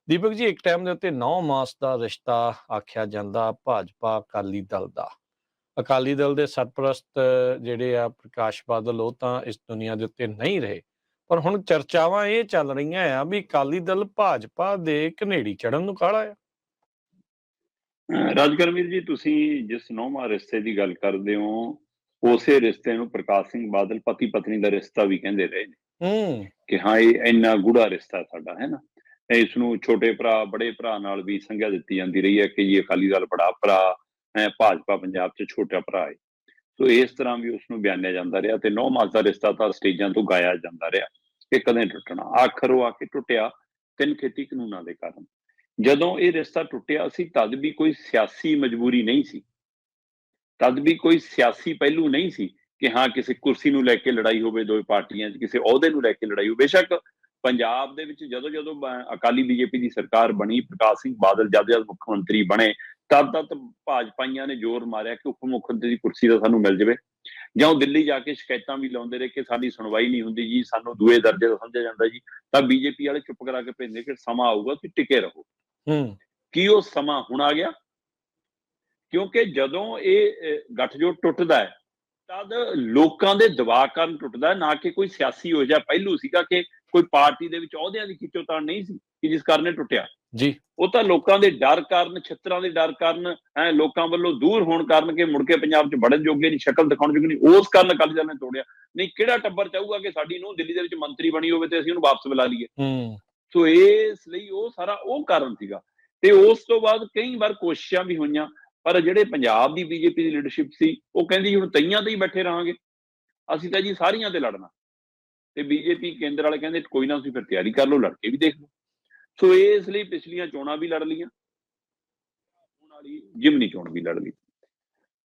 ਦੀਪਕ ਜੀ, ਇੱਕ ਟਾਈਮ ਦੇ ਉੱਤੇ 9 ਮਾਸ ਦਾ ਰਿਸ਼ਤਾ ਆਖਿਆ ਜਾਂਦਾ ਭਾਜਪਾ ਅਕਾਲੀ ਦਲ ਦਾ। ਅਕਾਲੀ ਦਲ ਦੇ ਸਰਪ੍ਰਸਤ ਜਿਹੜੇ ਆ ਪ੍ਰਕਾਸ਼ ਬਾਦਲ, ਉਹ ਤਾਂ ਇਸ ਦੁਨੀਆ ਦੇ ਉੱਤੇ ਨਹੀਂ ਰਹੇ, ਪਰ ਹੁਣ ਚਰਚਾਵਾਂ ਇਹ ਚੱਲ ਰਹੀਆਂ ਆ ਵੀ ਅਕਾਲੀ ਦਲ ਭਾਜਪਾ ਦੇ ਘਨੇੜੀ ਚੜਨ ਨੂੰ ਕਾਹਲਾ ਆ। ਰਾਜਗਰਮੀਰ ਜੀ, ਤੁਸੀਂ ਜਿਸ ਨੌਵਾਂ ਰਿਸ਼ਤੇ ਦੀ ਗੱਲ ਕਰਦੇ ਹੋ, ਉਸੇ ਰਿਸ਼ਤੇ ਨੂੰ ਪ੍ਰਕਾਸ਼ ਸਿੰਘ ਬਾਦਲ ਪਤੀ ਪਤਨੀ ਦਾ ਰਿਸ਼ਤਾ ਵੀ ਕਹਿੰਦੇ ਰਹੇ ਨੇ ਕਿ ਹਾਂ, ਇਹ ਇੰਨਾ ਗੂੜਾ ਰਿਸ਼ਤਾ ਸਾਡਾ ਹੈ ਨਾ। ਇਸ ਨੂੰ ਛੋਟੇ ਭਰਾ ਬੜੇ ਭਰਾ ਨਾਲ ਵੀ ਸੰਗਿਆ ਦਿੱਤੀ ਜਾਂਦੀ ਰਹੀ ਹੈ ਕਿ ਇਹ ਅਕਾਲੀ ਦਲ ਬੜਾ ਭਰਾ ਹੈ, ਭਾਜਪਾ ਪੰਜਾਬ 'ਚ ਛੋਟਾ ਭਰਾ ਹੈ। ਸੋ ਇਸ ਤਰ੍ਹਾਂ ਵੀ ਉਸ ਨੂੰ ਬਿਆਨਿਆ ਜਾਂਦਾ ਰਿਹਾ ਤੇ 9 ਮਾਸ ਦਾ ਰਿਸ਼ਤਾ ਤਾਂ ਸਟੇਜਾਂ ਤੋਂ ਗਾਇਆ ਜਾਂਦਾ ਰਿਹਾ ਕਿ ਕਦੇ ਟੁੱਟਣਾ। ਆਖਰ ਉਹ ਆ ਕੇ ਟੁੱਟਿਆ 3 ਖੇਤੀ ਕਾਨੂੰਨਾਂ ਦੇ ਕਾਰਨ। ਜਦੋਂ ਇਹ ਰਿਸ਼ਤਾ ਟੁੱਟਿਆ ਸੀ ਤਦ ਵੀ ਕੋਈ ਸਿਆਸੀ ਮਜਬੂਰੀ ਨਹੀਂ ਸੀ, ਤਦ ਵੀ ਕੋਈ ਸਿਆਸੀ ਪਹਿਲੂ ਨਹੀਂ ਸੀ ਕਿ ਹਾਂ ਕਿਸੇ ਕੁਰਸੀ ਨੂੰ ਲੈ ਕੇ ਲੜਾਈ ਹੋਵੇ, ਦੋ ਪਾਰਟੀਆਂ 'ਚ ਕਿਸੇ ਅਹੁਦੇ ਨੂੰ ਲੈ ਕੇ ਲੜਾਈ ਹੋਵੇ। ਬੇਸ਼ੱਕ ਪੰਜਾਬ ਦੇ ਵਿੱਚ ਜਦੋਂ ਅਕਾਲੀ ਬੀਜੇਪੀ ਦੀ ਸਰਕਾਰ ਬਣੀ, ਪ੍ਰਕਾਸ਼ ਸਿੰਘ ਬਾਦਲ ਜਦ ਮੁੱਖ ਮੰਤਰੀ ਬਣੇ, ਤਦ ਭਾਜਪਾਈਆਂ ਨੇ ਜ਼ੋਰ ਮਾਰਿਆ ਕਿ ਉਪ ਮੁੱਖ ਮੰਤਰੀ ਦੀ ਕੁਰਸੀ ਤਾਂ ਸਾਨੂੰ ਮਿਲ ਜਾਵੇ। ਜਾਂ ਉਹ ਦਿੱਲੀ ਜਾ ਕੇ ਸ਼ਿਕਾਇਤਾਂ ਵੀ ਲਾਉਂਦੇ ਰਹੇ ਕਿ ਸਾਡੀ ਸੁਣਵਾਈ ਨਹੀਂ ਹੁੰਦੀ ਜੀ, ਸਾਨੂੰ ਦੂਏ ਦਰਜੇ ਦਾ ਸਮਝਿਆ ਜਾਂਦਾ ਜੀ। ਤਾਂ ਬੀਜੇਪੀ ਵਾਲੇ ਚੁੱਪ ਕਰਾ ਕੇ ਭੇਜਦੇ ਕਿ ਸਮਾਂ ਆਊਗਾ ਕਿ ਟਿਕੇ ਰਹੋ। ਕੀ ਉਹ ਸਮਾਂ ਹੁਣ ਆ ਗਿਆ? ਕਿਉਂਕਿ ਜਦੋਂ ਇਹ ਗੱਠਜੋੜ ਟੁੱਟਦਾ ਹੈ ਤਦ ਲੋਕਾਂ ਦੇ ਦਬਾਅ ਕਾਰਨ ਟੁੱਟਦਾ, ਨਾ ਕਿ ਕੋਈ ਸਿਆਸੀ ਹੋ ਜਾ ਪਹਿਲੂ ਸੀਗਾ ਕਿ ਕੋਈ ਪਾਰਟੀ ਦੇ ਵਿੱਚ ਅਹੁਦਿਆਂ ਦੀ ਖਿੱਚੋਤਾਣ ਨਹੀਂ ਸੀ ਕਿ ਜਿਸ ਕਾਰਨ ਇਹ ਟੁੱਟਿਆ ਜੀ। ਉਹ ਤਾਂ ਲੋਕਾਂ ਦੇ ਡਰ ਕਾਰਨ, ਛਿੱਤਰਾਂ ਦੇ ਡਰ ਕਾਰਨ, ਲੋਕਾਂ ਵੱਲੋਂ ਦੂਰ ਹੋਣ ਕਾਰਨ ਕਿ ਮੁੜ ਕੇ ਪੰਜਾਬ 'ਚ ਵੜਨ ਜੋਗੇ ਨਹੀਂ, ਸ਼ਕਲ ਦਿਖਾਉਣ ਜੋਗੇ ਨਹੀਂ, ਉਸ ਕਾਰਨ ਅਕਾਲੀ ਦਲ ਨੇ ਤੋੜਿਆ। ਨਹੀਂ ਕਿਹੜਾ ਟੱਬਰ ਚਾਹੂਗਾ ਕਿ ਸਾਡੀ ਨੂੰਹ ਦਿੱਲੀ ਦੇ ਵਿੱਚ ਮੰਤਰੀ ਬਣੀ ਹੋਵੇ ਤੇ ਅਸੀਂ ਉਹਨੂੰ ਵਾਪਸ ਬੁਲਾ ਲਈਏ। ਸੋ ਇਸ ਲਈ ਉਹ ਸਾਰਾ ਉਹ ਕਾਰਨ ਸੀਗਾ। ਤੇ ਉਸ ਤੋਂ ਬਾਅਦ ਕਈ ਵਾਰ ਕੋਸ਼ਿਸ਼ਾਂ ਵੀ ਹੋਈਆਂ, ਪਰ ਜਿਹੜੇ ਪੰਜਾਬ ਦੀ ਬੀਜੇਪੀ ਦੀ ਲੀਡਰਸ਼ਿਪ ਸੀ ਉਹ ਕਹਿੰਦੀ ਹੁਣ ਤਈਆਂ ਤੇ ਹੀ ਬੈਠੇ ਰਹਾਂਗੇ, ਅਸੀਂ ਤਾਂ ਜੀ ਸਾਰੀਆਂ ਤੇ ਲੜਨਾ। ਤੇ ਬੀਜੇਪੀ ਕੇਂਦਰ ਵਾਲੇ ਕਹਿੰਦੇ ਕੋਈ ਨਾ, ਤੁਸੀਂ ਫਿਰ ਤਿਆਰੀ ਕਰ ਲਓ, ਲੜ ਕੇ ਵੀ ਦੇਖ ਲਓ। ਸੋ ਇਸ ਲਈ ਪਿਛਲੀਆਂ ਚੋਣਾਂ ਵੀ ਲੜ ਲਈਆਂ, ਹੁਣ ਵਾਲੀ ਜਿਮਨੀ ਚੋਣ ਵੀ ਲੜ ਲਈ।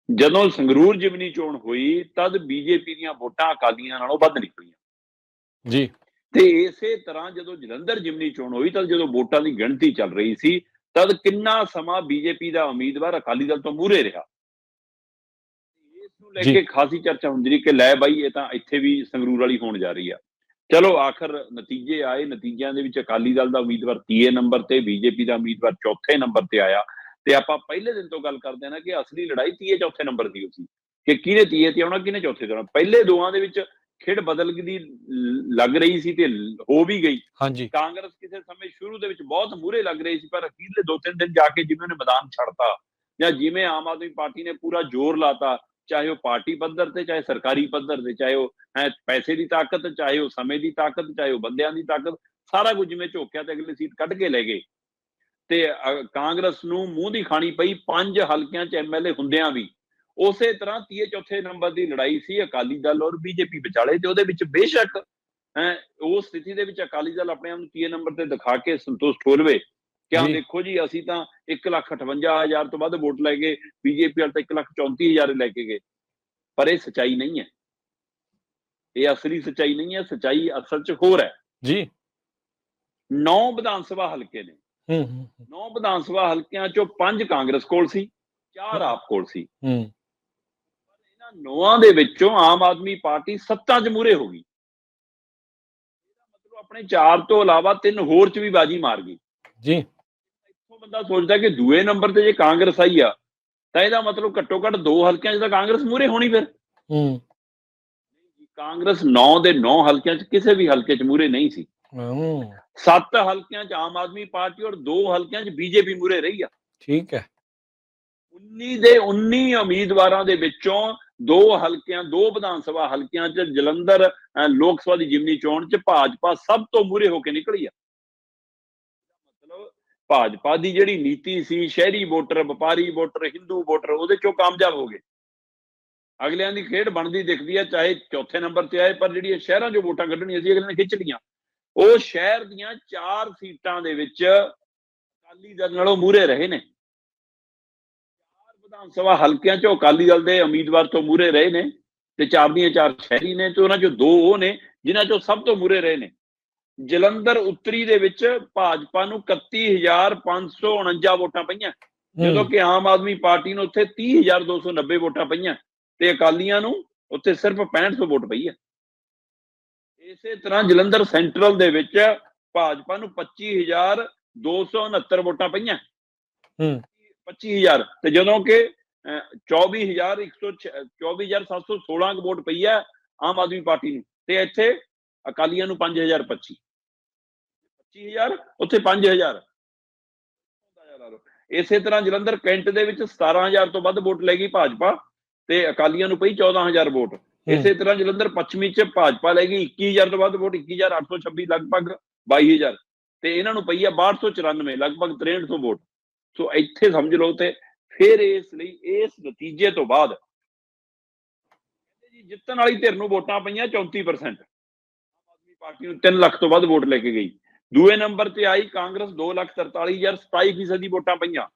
ਜਦੋਂ ਸੰਗਰੂਰ ਜਿਮਨੀ ਚੋਣ ਹੋਈ ਤਦ ਬੀਜੇਪੀ ਦੀਆਂ ਵੋਟਾਂ ਅਕਾਲੀਆਂ ਨਾਲੋਂ ਵੱਧ ਨਿਕਲੀਆਂ ਜੀ। ਤੇ ਇਸੇ ਤਰ੍ਹਾਂ ਜਦੋਂ ਜਲੰਧਰ ਜਿਮਨੀ ਚੋਣ ਹੋਈ ਤਾਂ ਜਦੋਂ ਵੋਟਾਂ ਦੀ ਗਿਣਤੀ ਚੱਲ ਰਹੀ ਸੀ ਤਦ ਕਿੰਨਾ ਸਮਾਂ ਬੀਜੇਪੀ ਦਾ ਉਮੀਦਵਾਰ ਅਕਾਲੀ ਦਲ ਤੋਂ ਮੂਹਰੇ ਰਿਹਾ। ਇਸ ਨੂੰ ਲੈ ਕੇ ਖਾਸੀ ਚਰਚਾ ਹੁੰਦੀ ਰਹੀ ਕਿ ਲੈ ਬਾਈ, ਇਹ ਤਾਂ ਇੱਥੇ ਵੀ ਸੰਗਰੂਰ ਵਾਲੀ ਹੋਣ ਜਾ ਰਹੀ ਆ। ਚਲੋ ਆਖਰ ਨਤੀਜੇ ਆਏ, ਨਤੀਜਿਆਂ ਦੇ ਵਿੱਚ ਅਕਾਲੀ ਦਲ ਦਾ ਉਮੀਦਵਾਰ 30ਵੇਂ ਨੰਬਰ ਤੇ, ਬੀਜੇਪੀ ਦਾ ਉਮੀਦਵਾਰ 4ਥੇ ਨੰਬਰ ਤੇ ਆਇਆ। ਤੇ ਆਪਾਂ ਪਹਿਲੇ ਦਿਨ ਤੋਂ ਗੱਲ ਕਰਦੇ ਨਾ ਕਿ ਅਸਲੀ ਲੜਾਈ 30 ਚੌਥੇ ਨੰਬਰ ਦੀ ਸੀ ਕਿ ਕਿਹਨੇ 30 ਤੇ ਆਉਣਾ, ਕਿਹਨੇ ਚੌਥੇ ਤੇ ਆਉਣਾ। ਪਹਿਲੇ ਦੋਵਾਂ ਦੇ ਵਿੱਚ ਖੇਡ ਬਦਲਦੀ ਲੱਗ ਰਹੀ ਸੀ ਤੇ ਹੋ ਵੀ ਗਈ। ਕਾਂਗਰਸ ਕਿਸੇ ਸਮੇਂ ਸ਼ੁਰੂ ਦੇ ਵਿੱਚ ਬਹੁਤ ਮੂਹਰੇ ਲੱਗ ਰਹੀ ਸੀ, ਪਰ ਅਖੀਰਲੇ 2-3 ਦਿਨ ਜਾ ਕੇ ਜਿਵੇਂ ਉਹਨੇ ਮੈਦਾਨ ਛੱਡਤਾ ਜਾਂ ਜਿਵੇਂ ਆਮ ਆਦਮੀ ਪਾਰਟੀ ਨੇ ਪੂਰਾ ਜ਼ੋਰ ਲਾਤਾ, ਚਾਹੇ ਉਹ ਪਾਰਟੀ ਪੱਧਰ ਤੇ, ਚਾਹੇ ਸਰਕਾਰੀ ਪੱਧਰ ਤੇ, ਚਾਹੇ ਉਹ ਪੈਸੇ ਦੀ ਤਾਕਤ, ਚਾਹੇ ਉਹ ਸਮੇਂ ਦੀ ਤਾਕਤ, ਚਾਹੇ ਉਹ ਬੰਦਿਆਂ ਦੀ ਤਾਕਤ, ਸਾਰਾ ਕੁਝ ਜਿਵੇਂ ਝੋਕਿਆ ਤੇ ਅਗਲੀ ਸੀਟ ਕੱਢ ਕੇ ਲੈ ਗਏ। ਤੇ ਕਾਂਗਰਸ ਨੂੰ ਮੂੰਹ ਦੀ ਖਾਣੀ ਪਈ 5 ਹਲਕਿਆਂ 'ਚ ਐਮਐਲਏ ਹੁੰਦਿਆਂ ਵੀ। ਉਸੇ ਤਰ੍ਹਾਂ 30 ਚੌਥੇ ਨੰਬਰ ਦੀ ਲੜਾਈ ਸੀ ਅਕਾਲੀ ਦਲ ਔਰ ਬੀਜੇਪੀ ਵਿਚਾਲੇ। ਤੇ ਉਹਦੇ ਵਿੱਚ ਬੇਸ਼ੱਕ ਉਸ ਸਥਿਤੀ ਦੇ ਵਿੱਚ ਅਕਾਲੀ ਦਲ ਆਪਣੇ ਆਪ ਨੂੰ 30 ਨੰਬਰ ਤੇ ਦਿਖਾ ਕੇ ਸੰਤੁਸ਼ਟ ਹੋ ਲਵੇ ਕਿ ਹਾਂ ਦੇਖੋ ਜੀ, ਅਸੀਂ ਤਾਂ 1,58,000 ਤੋਂ ਵੱਧ ਵੋਟ ਲੈ ਗਏ, ਬੀਜੇਪੀ ਵਾਲੇ ਤਾਂ 1,34,000 ਲੈ ਕੇ ਗਏ। ਪਰ ਇਹ ਸੱਚਾਈ ਨਹੀਂ ਹੈ, ਇਹ ਅਸਲੀ ਸੱਚਾਈ ਨਹੀਂ ਹੈ। ਸੱਚਾਈ ਅਸਲ 'ਚ ਹੋਰ ਹੈ ਜੀ। 9 ਵਿਧਾਨ ਸਭਾ ਹਲਕੇ ਨੇ, 9 ਵਿਧਾਨ ਸਭਾ ਹਲਕਿਆਂ 'ਚੋਂ 5 ਕਾਂਗਰਸ ਕੋਲ ਸੀ, 4 ਆਪ ਕੋਲ ਸੀ। ਇਹਨਾਂ 9 ਦੇ ਵਿੱਚੋਂ ਆਮ ਆਦਮੀ ਪਾਰਟੀ 7 'ਚ ਮੂਹਰੇ ਹੋ ਗਈ। ਇਹਦਾ ਮਤਲਬ ਆਪਣੇ 4 ਤੋਂ ਇਲਾਵਾ 3 ਹੋਰ 'ਚ ਵੀ ਬਾਜੀ ਮਾਰ ਗਈ ਜੀ। ਇੱਥੋਂ ਬੰਦਾ ਸੋਚਦਾ ਕਿ ਦੂਏ ਨੰਬਰ ਤੇ ਜੇ ਕਾਂਗਰਸ ਆਈ ਆ ਤਾਂ ਇਹਦਾ ਮਤਲਬ ਘੱਟੋ ਘੱਟ 2 ਹਲਕਿਆਂ 'ਚ ਤਾਂ ਕਾਂਗਰਸ ਮੂਹਰੇ ਹੋਣੀ। ਫਿਰ ਕਾਂਗਰਸ 9 ਦੇ 9 ਹਲਕਿਆਂ 'ਚ ਕਿਸੇ ਵੀ ਹਲਕੇ 'ਚ ਮੂਹਰੇ ਨਹੀਂ ਸੀ। 7 ਹਲਕਿਆਂ 'ਚ ਆਮ ਆਦਮੀ ਪਾਰਟੀ ਔਰ 2 ਹਲਕਿਆਂ 'ਚ ਬੀਜੇਪੀ ਮੂਹਰੇ ਰਹੀ ਆ। ਠੀਕ ਹੈ। 19 ਦੇ 19 ਉਮੀਦਵਾਰਾਂ ਦੇ ਵਿੱਚੋਂ 2 ਵਿਧਾਨ ਸਭਾ ਹਲਕਿਆਂ 'ਚ ਜਲੰਧਰ ਲੋਕ ਸਭਾ ਦੀ ਜਿਮਨੀ ਚੋਣ 'ਚ ਭਾਜਪਾ ਸਭ ਤੋਂ ਮੂਹਰੇ ਹੋ ਕੇ ਨਿਕਲੀ ਆ। ਮਤਲਬ ਭਾਜਪਾ ਦੀ ਜਿਹੜੀ ਨੀਤੀ ਸੀ, ਸ਼ਹਿਰੀ ਵੋਟਰ, ਵਪਾਰੀ ਵੋਟਰ, ਹਿੰਦੂ ਵੋਟਰ, ਉਹਦੇ 'ਚੋਂ ਕਾਮਯਾਬ ਹੋ ਗਏ। ਅਗਲਿਆਂ ਦੀ ਖੇਡ ਬਣਦੀ ਦਿਖਦੀ ਹੈ, ਚਾਹੇ ਚੌਥੇ ਨੰਬਰ ਤੇ ਆਏ, ਪਰ ਜਿਹੜੀਆਂ ਸ਼ਹਿਰਾਂ 'ਚੋਂ ਵੋਟਾਂ ਕੱਢਣੀਆਂ ਸੀ ਅਗਲਿਆਂ ਨੇ ਖਿੱਚ ਲਈਆਂ। ਉਹ ਸ਼ਹਿਰ ਦੀਆਂ 4 ਸੀਟਾਂ ਦੇ ਵਿੱਚ ਅਕਾਲੀ ਦਲ ਨਾਲੋਂ ਮੂਹਰੇ ਰਹੇ ਨੇ। 4 ਵਿਧਾਨ ਸਭਾ ਹਲਕਿਆਂ 'ਚੋਂ ਅਕਾਲੀ ਦਲ ਦੇ ਉਮੀਦਵਾਰ ਤੋਂ ਮੂਹਰੇ ਰਹੇ ਨੇ ਤੇ 4 ਦੀਆਂ 4 ਸ਼ਹਿਰੀ ਨੇ, ਤੇ ਉਹਨਾਂ 'ਚੋਂ 2 ਉਹ ਨੇ ਜਿਨ੍ਹਾਂ 'ਚੋਂ ਸਭ ਤੋਂ ਮੂਹਰੇ ਰਹੇ ਨੇ। ਜਲੰਧਰ ਉੱਤਰੀ ਦੇ ਵਿੱਚ ਭਾਜਪਾ ਨੂੰ 31,549 ਵੋਟਾਂ ਪਈਆਂ, ਜਦੋਂ ਕਿ ਆਮ ਆਦਮੀ ਪਾਰਟੀ ਨੂੰ ਉੱਥੇ 30,290 ਵੋਟਾਂ ਪਈਆਂ ਤੇ ਅਕਾਲੀਆਂ ਨੂੰ ਉੱਥੇ ਸਿਰਫ 6500 ਵੋਟ ਪਈ ਹੈ। ਇਸੇ ਤਰ੍ਹਾਂ ਜਲੰਧਰ ਸੈਂਟਰਲ ਦੇ ਵਿੱਚ ਭਾਜਪਾ ਨੂੰ 269 ਵੋਟਾਂ ਪਈਆਂ, ਹੂੰ 25,000, ਤੇ ਜਦੋਂ ਕਿ 24,716 ਵੋਟ ਪਈ ਹੈ ਆਮ ਆਦਮੀ ਪਾਰਟੀ ਨੂੰ, ਤੇ ਇੱਥੇ ਅਕਾਲੀਆਂ ਨੂੰ 5,025, 25,000 ਉੱਥੇ 5,000। ਇਸੇ ਤਰ੍ਹਾਂ ਜਲੰਧਰ ਕੈਂਟ ਦੇ ਵਿੱਚ 17,000 ਤੋਂ ਵੱਧ ਵੋਟ ਲੈ ਗਈ ਭਾਜਪਾ, ਤੇ ਅਕਾਲੀਆਂ ਨੂੰ ਪਈ 14,000 ਵੋਟ। ਇਸੇ ਤਰ੍ਹਾਂ ਜਲੰਧਰ ਪੱਛਮੀ ਚ ਭਾਜਪਾ ਲੈ ਗਈ 21,000 ਤੋਂ ਵੱਧ ਵੋਟ, 21,826, ਲਗਭਗ 22,000, ਤੇ ਇਹਨਾਂ ਨੂੰ ਪਈ ਆ 6294, ਲਗਭਗ 6300 ਵੋਟ। ਸੋ ਇੱਥੇ ਸਮਝ ਲਓ। ਤੇ ਫਿਰ ਇਸ ਲਈ ਇਸ ਨਤੀਜੇ ਤੋਂ ਬਾਅਦ ਜਿੱਤਣ ਵਾਲੀ ਧਿਰ ਨੂੰ ਵੋਟਾਂ ਪਈਆਂ 34%, ਆਮ ਆਦਮੀ ਪਾਰਟੀ ਨੂੰ 3 ਲੱਖ ਤੋਂ ਵੱਧ ਵੋਟ ਲੈ ਕੇ ਗਈ। ਦੂਏ ਨੰਬਰ ਤੇ ਆਈ ਕਾਂਗਰਸ 2,43,000, 27% ਵੋਟਾਂ ਪਈਆਂ,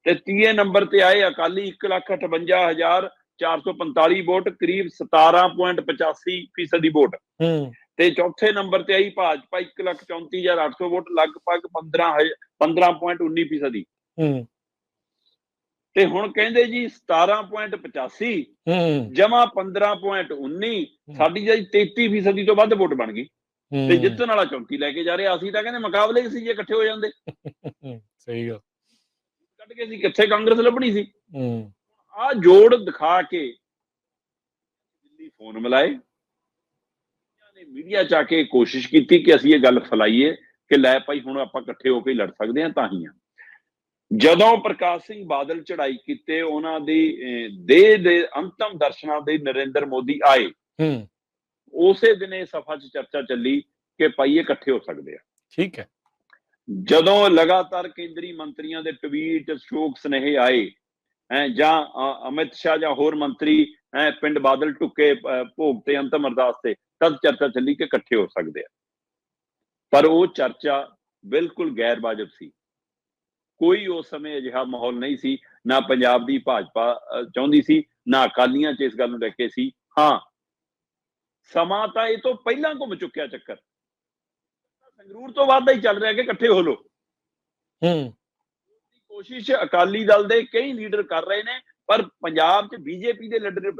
ਤੇ ਤੀਏ ਨੰਬਰ ਤੇ ਆਏ ਅਕਾਲੀ 1,58,445 ਵੋਟ, ਕਰੀਬ 17.85% ਵੋਟ, ਤੇ ਚੌਥੇ ਨੰਬਰ ਤੇ ਆਈ ਭਾਜਪਾ 1,34,800 ਵੋਟ, ਲਗਭਗ 15.19%। ਤੇ ਹੁਣ ਕਹਿੰਦੇ ਜੀ 17.85 ਜਮਾ 15.19, ਸਾਡੀ ਜਿਹੜੀ 33% ਤੋਂ ਵੱਧ ਵੋਟ ਬਣ ਗਈ, ਤੇ ਜਿੱਤਣ ਵਾਲਾ 34 ਲੈ ਕੇ ਜਾ ਰਿਹਾ। ਅਸੀਂ ਤਾਂ ਕਹਿੰਦੇ ਮੁਕਾਬਲੇ ਸੀ ਜੇ ਇਕੱਠੇ ਹੋ ਜਾਂਦੇ। ਸਹੀ ਗੱਲ, ਕੱਢ ਕੇ ਸੀ ਕਿੱਥੇ ਕਾਂਗਰਸ ਲੱਭਣੀ ਸੀ। ਆਹ ਜੋੜ ਦਿਖਾ ਕੇ ਦਿੱਲੀ ਫੋਨ ਮਿਲਾਏ, ਮੀਡੀਆ ਚ ਆ ਕੇ ਕੋਸ਼ਿਸ਼ ਕੀਤੀ ਕਿ ਅਸੀਂ ਇਹ ਗੱਲ ਫੈਲਾਈਏ ਕਿ ਲੈ ਭਾਈ ਹੁਣ ਆਪਾਂ ਇਕੱਠੇ ਹੋ ਕੇ ਲੜ ਸਕਦੇ ਹਾਂ। ਤਾਂ ਹੀ ਆ ਜਦੋਂ ਪ੍ਰਕਾਸ਼ ਸਿੰਘ ਬਾਦਲ ਚੜ੍ਹਾਈ ਕੀਤੇ, ਉਹਨਾਂ ਦੀ ਦੇਹ ਦੇ ਅੰਤਮ ਦਰਸ਼ਨਾਂ ਦੇ ਨਰਿੰਦਰ ਮੋਦੀ ਆਏ, ਉਸੇ ਦਿਨ ਇਹ ਸਭਾ ਚ ਚਰਚਾ ਚੱਲੀ ਕਿ ਭਾਈ ਇਹ ਇਕੱਠੇ ਹੋ ਸਕਦੇ ਆ। ਠੀਕ ਹੈ। ਜਦੋਂ ਲਗਾਤਾਰ ਕੇਂਦਰੀ ਮੰਤਰੀਆਂ ਦੇ ਟਵੀਟ, ਸ਼ੋਕ ਸੁਨੇਹੇ ਆਏ, ਜਾਂ ਅਮਿਤ ਸ਼ਾਹ ਜਾਂ ਹੋਰ ਮੰਤਰੀ ਪਿੰਡ ਬਾਦਲ ਢੁੱਕੇ ਭੋਗ ਤੇ ਅੰਤਮ ਅਰਦਾਸ ਤੇ, ਤਦ ਚਰਚਾ ਚੱਲੀ ਕਿ ਇਕੱਠੇ ਹੋ ਸਕਦੇ ਆ। ਪਰ ਉਹ ਚਰਚਾ ਬਿਲਕੁਲ ਗੈਰ ਵਾਜਬ ਸੀ। ਕੋਈ ਉਸ ਸਮੇਂ ਅਜਿਹਾ ਮਾਹੌਲ ਨਹੀਂ ਸੀ, ਨਾ ਪੰਜਾਬ ਦੀ ਭਾਜਪਾ ਚਾਹੁੰਦੀ ਸੀ, ਨਾ ਅਕਾਲੀਆਂ ਚ ਇਸ ਗੱਲ ਨੂੰ ਲੈ ਕੇ ਸੀ। ਹਾਂ, ਸਮਾਂ ਤਾਂ ਇਹ ਤੋਂ ਪਹਿਲਾਂ ਘੁੰਮ ਚੁੱਕਿਆ ਚੱਕਰ, ਸੰਗਰੂਰ ਤੋਂ ਬਾਅਦ ਦਾ ਹੀ ਚੱਲ ਰਿਹਾ ਕਿ ਇਕੱਠੇ ਹੋ ਲੋ। ਕੋਸ਼ਿਸ਼ ਅਕਾਲੀ ਦਲ ਦੇ ਕਈ ਲੀਡਰ ਕਰ ਰਹੇ ਨੇ, ਪਰ ਪੰਜਾਬ 'ਚ ਬੀਜੇਪੀ ਦੇ ਲੀਡਰ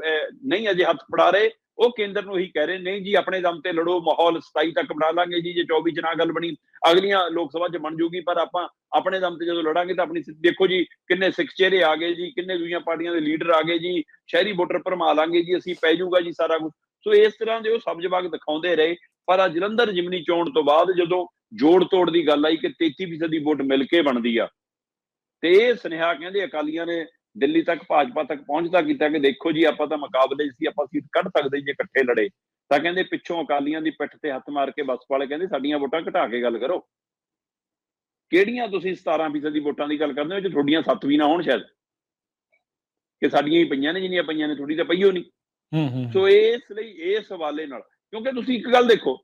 ਨਹੀਂ ਅਜੇ ਹੱਥ ਫੜਾ ਰਹੇ। ਉਹ ਕੇਂਦਰ ਨੂੰ ਇਹੀ ਕਹਿ ਰਹੇ ਨਹੀਂ ਜੀ ਆਪਣੇ ਦਮ ਤੇ ਲੜੋ, ਮਾਹੌਲ 27 ਤੱਕ ਬਣਾ ਲਾਂਗੇ ਜੀ, ਜੇ 24 ਚ ਨਾ ਗੱਲ ਬਣੀ ਅਗਲੀਆਂ ਲੋਕ ਸਭਾ 'ਚ ਬਣ ਜੂਗੀ, ਪਰ ਆਪਾਂ ਆਪਣੇ ਦਮ ਤੇ ਜਦੋਂ ਲੜਾਂਗੇ ਤਾਂ ਆਪਣੀ ਦੇਖੋ ਜੀ ਕਿੰਨੇ ਸਿੱਖ ਚਿਹਰੇ ਆ ਗਏ ਜੀ, ਕਿੰਨੇ ਦੂਜੀਆਂ ਪਾਰਟੀਆਂ ਦੇ ਲੀਡਰ ਆ ਗਏ ਜੀ, ਸ਼ਹਿਰੀ ਵੋਟਰ ਭਰਮਾ ਲਾਂਗੇ ਜੀ ਅਸੀਂ, ਪੈ ਜਾਊਗਾ ਜੀ ਸਾਰਾ ਕੁਝ। ਸੋ ਇਸ ਤਰ੍ਹਾਂ ਦੇ ਉਹ ਸਬਜ਼-ਬਾਗ ਦਿਖਾਉਂਦੇ ਰਹੇ। ਪਰ ਆ ਜਲੰਧਰ ਜਿਮਨੀ ਚੋਣ ਤੋਂ ਬਾਅਦ ਜਦੋਂ ਜੋੜ ਤੋੜ ਦੀ ਗੱਲ ਆਈ ਕਿ 33% ਦੀ ਵੋਟ ਮਿਲ ਕੇ ਬਣਦੀ ਆ, ਤੇ ਇਹ ਸੁਨੇਹਾ ਕਹਿੰਦੇ ਅਕਾਲੀਆਂ ਨੇ ਦਿੱਲੀ ਤੱਕ, ਭਾਜਪਾ ਤੱਕ ਪਹੁੰਚਦਾ ਕੀਤਾ ਕਿ ਦੇਖੋ ਜੀ ਆਪਾਂ ਤਾਂ ਮੁਕਾਬਲੇ ਸੀ, ਆਪਾਂ ਸੀਟ ਕੱਢ ਸਕਦੇ ਜੇ ਇਕੱਠੇ ਲੜੇ। ਤਾਂ ਕਹਿੰਦੇ ਪਿੱਛੋਂ ਅਕਾਲੀਆਂ ਦੀ ਪਿੱਠ ਤੇ ਹੱਥ ਮਾਰ ਕੇ ਬਸਪਾ ਵਾਲੇ ਕਹਿੰਦੇ ਸਾਡੀਆਂ ਵੋਟਾਂ ਘਟਾ ਕੇ ਗੱਲ ਕਰੋ। ਕਿਹੜੀਆਂ ਤੁਸੀਂ 17% ਦੀ ਵੋਟਾਂ ਦੀ ਗੱਲ ਕਰਦੇ ਹੋ, ਜੇ ਤੁਹਾਡੀਆਂ 7 ਵੀ ਨਾ ਹੋਣ ਸ਼ਾਇਦ, ਕਿ ਸਾਡੀਆਂ ਹੀ ਪਈਆਂ ਨੇ ਜਿੰਨੀਆਂ ਪਈਆਂ ਨੇ, ਥੋੜੀ ਤਾਂ ਪਈਓ ਨਹੀਂ। ਸੋ ਇਸ ਲਈ ਇਸ ਹਵਾਲੇ ਨਾਲ, ਕਿਉਂਕਿ ਤੁਸੀਂ ਇੱਕ ਗੱਲ ਦੇਖੋ,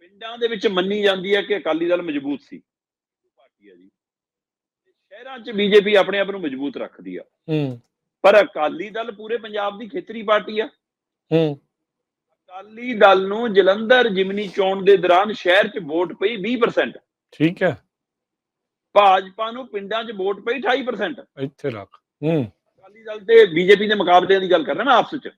ਪਿੰਡਾਂ ਦੇ ਵਿੱਚ ਮੰਨੀ ਜਾਂਦੀ ਹੈ ਕਿ ਅਕਾਲੀ ਦਲ ਮਜ਼ਬੂਤ ਸੀ, ਪਾਰਟੀ ਹੈ ਜੀ, ਸ਼ਹਿਰਾਂ 'ਚ ਬੀਜੇਪੀ ਆਪਣੇ ਆਪ ਨੂੰ ਮਜ਼ਬੂਤ ਰੱਖਦੀ ਆ, ਪਰ ਅਕਾਲੀ ਦਲ ਪੂਰੇ ਪੰਜਾਬ ਦੀ ਖੇਤਰੀ ਪਾਰਟੀ ਆ। ਅਕਾਲੀ ਦਲ ਨੂੰ ਜਲੰਧਰ ਜਿਮਨੀ ਚੋਣ ਦੇ ਦੌਰਾਨ ਸ਼ਹਿਰ 'ਚ ਵੋਟ ਪਈ 20%। ਠੀਕ ਹੈ। ਭਾਜਪਾ ਨੂੰ ਪਿੰਡਾਂ 'ਚ ਵੋਟ ਪਈ 28%। ਇੱਥੇ ਰੱਖ। ਅਕਾਲੀ ਦਲ ਤੇ ਬੀਜੇਪੀ ਦੇ ਮੁਕਾਬਲਿਆਂ ਦੀ ਗੱਲ ਕਰ ਰਿਹਾ ਨਾ ਆਪਸ 'ਚ,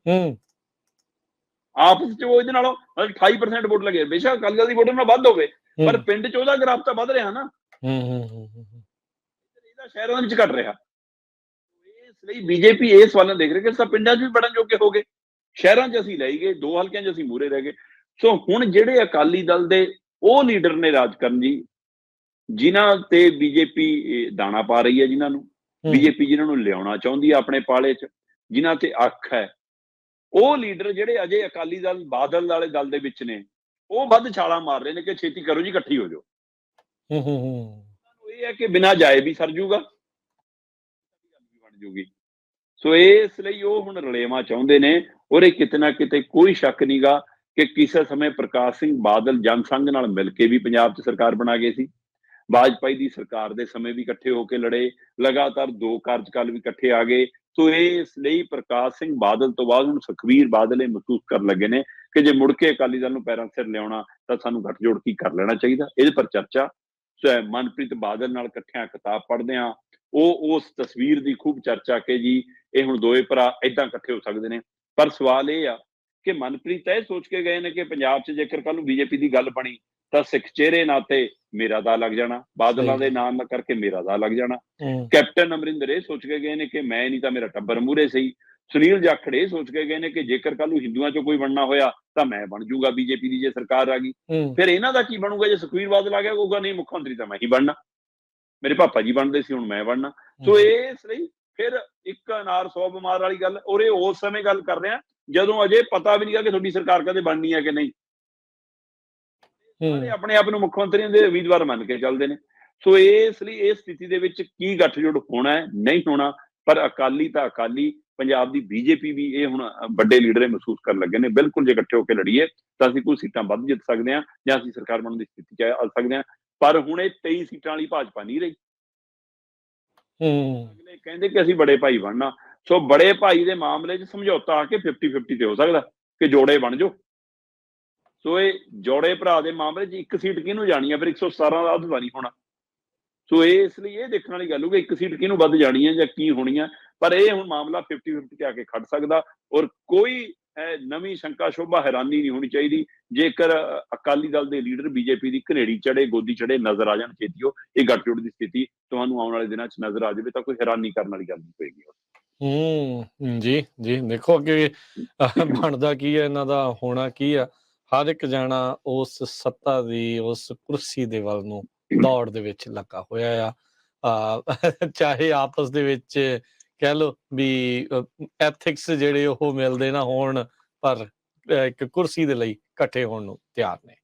ਆਪਸ 'ਚ ਉਹ ਇਹਦੇ ਨਾਲੋਂ 28% ਵੋਟ ਲੱਗੇ। ਬੇਸ਼ੱਕ ਅਕਾਲੀ ਦਲ ਦੀ ਵੋਟ ਨਾਲ ਵੱਧ ਹੋਵੇ, ਪਰ ਪਿੰਡ 'ਚ ਉਹਦਾ ਗ੍ਰਾਫ ਤਾਂ ਵੱਧ ਰਿਹਾ ਨਾ, ਇਹਦਾ ਸ਼ਹਿਰਾਂ ਵਿੱਚ ਘਟ ਰਿਹਾ। ਇਸ ਲਈ ਬੀਜੇਪੀ ਇਸ ਵੱਲ ਦੇਖ ਰਹੀ ਕਿ ਸਭ ਪਿੰਡਾਂ 'ਚ ਵੀ ਬੜਨ ਜੋਗੇ ਹੋ ਗਏ, ਸ਼ਹਿਰਾਂ 'ਚ ਅਸੀਂ ਲੈ ਗਏ, 2 ਹਲਕਿਆਂ 'ਚ ਅਸੀਂ ਮੂਹਰੇ ਰਹਿ ਗਏ। ਸੋ ਹੁਣ ਜਿਹੜੇ ਅਕਾਲੀ ਦਲ ਦੇ ਉਹ ਲੀਡਰ ਨੇ ਰਾਜ ਕਰਨ ਜੀ, ਜਿਨ੍ਹਾਂ ਤੇ ਬੀਜੇਪੀ ਦਾਣਾ ਪਾ ਰਹੀ ਹੈ, ਜਿਨ੍ਹਾਂ ਨੂੰ ਬੀਜੇਪੀ ਜਿਨ੍ਹਾਂ ਨੂੰ ਲਿਆਉਣਾ ਚਾਹੁੰਦੀ ਹੈ ਆਪਣੇ ਪਾਲੇ 'ਚ, ਜਿਨ੍ਹਾਂ ਤੇ ਅੱਖ ਹੈ, ਉਹ ਲੀਡਰ ਜਿਹੜੇ ਅਜੇ ਅਕਾਲੀ ਦਲ ਬਾਦਲ ਵਾਲੇ ਦਲ ਦੇ ਵਿੱਚ ਨੇ, ਉਹ ਵੱਧ ਛਾਲਾਂ ਮਾਰ ਰਹੇ ਨੇ ਕਿ ਛੇਤੀ ਕਰੋ ਜੀ, ਇਕੱਠੀ ਹੋ ਜਾਓ। ਇਹ ਹੈ ਕਿ ਬਿਨਾਂ ਜਾਏ ਵੀ ਸਰ ਜੂਗਾ, ਬਣ ਜੂਗੀ। ਸੋ ਇਸ ਲਈ ਉਹ ਹੁਣ ਰਲੇਵਾਂ ਚਾਹੁੰਦੇ ਨੇ। ਔਰ ਕਿਤੇ ਨਾ ਕਿਤੇ ਕੋਈ ਸ਼ੱਕ ਨਹੀਂਗਾ ਕਿ ਕਿਸੇ ਸਮੇਂ ਪ੍ਰਕਾਸ਼ ਸਿੰਘ ਬਾਦਲ ਜਨਸੰਘ ਨਾਲ ਮਿਲ ਕੇ ਵੀ ਪੰਜਾਬ 'ਚ ਸਰਕਾਰ ਬਣਾ ਗਏ ਸੀ। ਵਾਜਪਾਈ ਦੀ ਸਰਕਾਰ ਦੇ ਸਮੇਂ ਵੀ ਇਕੱਠੇ ਹੋ ਕੇ ਲੜੇ, ਲਗਾਤਾਰ 2 ਕਾਰਜਕਾਲ ਵੀ ਇਕੱਠੇ ਆ ਗਏ। ਸੋ ਇਸ ਲਈ ਪ੍ਰਕਾਸ਼ ਸਿੰਘ ਬਾਦਲ ਤੋਂ ਬਾਅਦ ਹੁਣ ਸੁਖਬੀਰ ਬਾਦਲ ਇਹ ਮਹਿਸੂਸ ਕਰਨ ਲੱਗੇ ਨੇ ਕਿ ਜੇ ਮੁੜ ਕੇ ਅਕਾਲੀ ਦਲ ਨੂੰ ਪੈਰਾਂ ਸਿਰ ਲਿਆਉਣਾ ਤਾਂ ਸਾਨੂੰ ਗੱਠਜੋੜ ਕੀ ਕਰ ਲੈਣਾ ਚਾਹੀਦਾ। ਇਹਦੇ ਪਰ ਚਰਚਾ ਮਨਪ੍ਰੀਤ ਬਾਦਲ ਨਾਲ ਇਕੱਠਿਆਂ ਕਿਤਾਬ ਪੜ੍ਹਦੇ ਹਾਂ, ਉਹ ਉਸ ਤਸਵੀਰ ਦੀ ਖੂਬ ਚਰਚਾ ਕਿ ਜੀ ਇਹ ਹੁਣ ਦੋਏ ਭਰਾ ਏਦਾਂ ਇਕੱਠੇ ਹੋ ਸਕਦੇ ਨੇ। ਪਰ ਸਵਾਲ ਇਹ ਆ ਕਿ ਮਨਪ੍ਰੀਤ ਇਹ ਸੋਚ ਕੇ ਗਏ ਨੇ ਕਿ ਪੰਜਾਬ 'ਚ ਜੇਕਰ ਕੱਲ ਨੂੰ ਬੀਜੇਪੀ ਦੀ ਗੱਲ ਬਣੀ ਤਾਂ ਸਿੱਖ ਚਿਹਰੇ ਨਾਤੇ ਮੇਰਾ ਦਾ ਲੱਗ ਜਾਣਾ, ਬਾਦਲਾਂ ਦੇ ਨਾਮ ਕਰਕੇ ਮੇਰਾ ਦਾ ਲੱਗ ਜਾਣਾ। ਕੈਪਟਨ ਅਮਰਿੰਦਰ ਇਹ ਸੋਚ ਕੇ ਗਏ ਨੇ ਕਿ ਮੈਂ ਨਹੀਂ ਤਾਂ ਮੇਰਾ ਟੱਬਰ ਮੂਹਰੇ ਸਹੀ। ਸੁਨੀਲ ਜਾਖੜ ਇਹ ਸੋਚ ਕੇ ਗਏ ਨੇ ਕਿ ਜੇਕਰ ਕੱਲ ਨੂੰ ਹਿੰਦੂਆਂ ਚੋਂ ਕੋਈ ਬਣਨਾ ਹੋਇਆ ਤਾਂ ਮੈਂ ਬਣ ਜੂਗਾ ਬੀਜੇਪੀ ਦੀ ਜੇ ਸਰਕਾਰ ਆ ਗਈ। ਫਿਰ ਇਹਨਾਂ ਦਾ ਕੀ ਬਣੂਗਾ ਜੇ ਸੁਖਬੀਰ ਬਾਦਲ ਆ ਗਿਆ, ਕਹੂਗਾ ਨਹੀਂ ਮੁੱਖ ਮੰਤਰੀ ਤਾਂ ਮੈਂ ਹੀ ਬਣਨਾ, ਮੇਰੇ ਪਾਪਾ ਜੀ ਬਣਦੇ ਸੀ ਹੁਣ ਮੈਂ ਬਣਨਾ। ਸੋ ਇਸ ਲਈ ਫਿਰ ਇੱਕ ਅਨਾਰ 100 ਬਿਮਾਰ ਵਾਲੀ ਗੱਲ, ਔਰ ਇਹ ਉਸ ਸਮੇਂ ਗੱਲ ਕਰ ਰਹੇ ਆ ਜਦੋਂ ਅਜੇ ਪਤਾ ਵੀ ਨਹੀਂ ਕਿ ਤੁਹਾਡੀ ਸਰਕਾਰ ਕਦੇ ਬਣਨੀ ਹੈ ਕਿ ਨਹੀਂ। ਸਾਰੇ ਆਪਣੇ ਆਪ ਨੂੰ ਮੁੱਖ ਮੰਤਰੀ ਦੇ ਉਮੀਦਵਾਰ ਮੰਨ ਕੇ ਚੱਲਦੇ ਨੇ। ਸੋ ਇਸ ਲਈ ਇਸ ਸਥਿਤੀ ਦੇ ਵਿੱਚ ਕੀ ਗੱਠਜੋੜ ਹੋਣਾ ਹੈ ਨਹੀਂ ਹੋਣਾ, ਪਰ ਅਕਾਲੀ ਤਾਂ ਅਕਾਲੀ, ਪੰਜਾਬ ਦੀ ਬੀਜੇਪੀ ਵੀ ਇਹ ਹੁਣ ਵੱਡੇ ਲੀਡਰ ਮਹਿਸੂਸ ਕਰਨ ਲੱਗੇ ਨੇ ਬਿਲਕੁਲ ਜੇ ਇਕੱਠੇ ਹੋ ਕੇ ਲੜੀਏ ਤਾਂ ਅਸੀਂ ਕੁਝ ਸੀਟਾਂ ਵੱਧ ਜਿੱਤ ਸਕਦੇ ਹਾਂ ਜਾਂ ਅਸੀਂ ਸਰਕਾਰ ਬਣਨ ਦੀ ਸਥਿਤੀ 'ਚ ਆ ਸਕਦੇ ਹਾਂ। ਪਰ ਹੁਣ ਇਹ 23 ਸੀਟਾਂ ਵਾਲੀ ਭਾਜਪਾ ਨਹੀਂ ਰਹੀ। ਅਗਲੇ ਕਹਿੰਦੇ ਕਿ ਅਸੀਂ ਬੜੇ ਭਾਈ ਬਣਨਾ। ਸੋ ਬੜੇ ਭਾਈ ਦੇ ਮਾਮਲੇ 'ਚ ਸਮਝੌਤਾ ਆ ਕੇ 50-50 ਤੇ ਹੋ ਸਕਦਾ ਕਿ ਜੋੜੇ ਬਣ ਜਾਓ। ਸੋ ਇਹ ਜੋੜੇ ਭਰਾ ਦੇ ਮਾਮਲੇ 'ਚ ਇੱਕ ਸੀਟ ਕਿਹਨੂੰ ਜਾਣੀ ਹੈ, ਫਿਰ 117 ਦਾ ਅੱਧ ਨਹੀਂ ਹੋਣਾ। ਸੋ ਇਸ ਲਈ ਇਹ ਦੇਖਣ ਵਾਲੀ ਗੱਲ ਹੋਊਗੀ ਇੱਕ ਸੀਟ ਕਿਹਨੂੰ ਵੱਧ ਜਾਣੀ ਹੈ ਜਾਂ ਕੀ ਹੋਣੀ ਹੈ। ਪਰ ਇਹ ਹੁਣ ਮਾਮਲਾ 50-50 ਤੇ ਆ ਕੇ ਖੜ ਸਕਦਾ, ਔਰ ਕੋਈ ਨਵੀਂ ਸ਼ੰਕਾ ਸ਼ੋਭਾ ਹੈਰਾਨੀ ਨਹੀਂ ਹੋਣੀ ਚਾਹੀਦੀ ਜੇਕਰ ਅਕਾਲੀ ਦਲ ਦੇ ਲੀਡਰ ਬੀਜੇਪੀ ਦੀ ਘਨੇੜੀ ਚੜੇ ਗੋਦੀ ਚੜੇ ਨਜ਼ਰ ਆ ਜਾਣ ਛੇਤੀਓ। ਇਹ ਗੱਠਜੋੜ ਦੀ ਸਥਿਤੀ ਤੁਹਾਨੂੰ ਆਉਣ ਵਾਲੇ ਦਿਨਾਂ 'ਚ ਨਜ਼ਰ ਆ ਜਾਵੇ ਤਾਂ ਕੋਈ ਹੈਰਾਨੀ ਕਰਨ ਵਾਲੀ ਗੱਲ ਨਹੀਂ ਹੋਏਗੀ। ਜੀ ਜੀ, ਦੇਖੋ ਕਿ ਬਣਦਾ ਕੀ ਹੈ, ਇਹਨਾਂ ਦਾ ਹੋਣਾ ਕੀ ਆ। ਹਰ ਇੱਕ ਜਾਣਾ ਉਸ ਸੱਤਾ ਦੀ ਉਸ ਕੁਰਸੀ ਦੇ ਵੱਲ ਨੂੰ ਦੌੜ ਦੇ ਵਿੱਚ ਲੱਗਾ ਹੋਇਆ ਆ। ਚਾਹੇ ਆਪਸ ਦੇ ਵਿੱਚ ਕਹਿ ਲਓ ਵੀ ਐਥਿਕਸ ਜਿਹੜੇ ਉਹ ਮਿਲਦੇ ਨਾ ਹੋਣ, ਪਰ ਇੱਕ ਕੁਰਸੀ ਦੇ ਲਈ ਇਕੱਠੇ ਹੋਣ ਨੂੰ ਤਿਆਰ ਨੇ।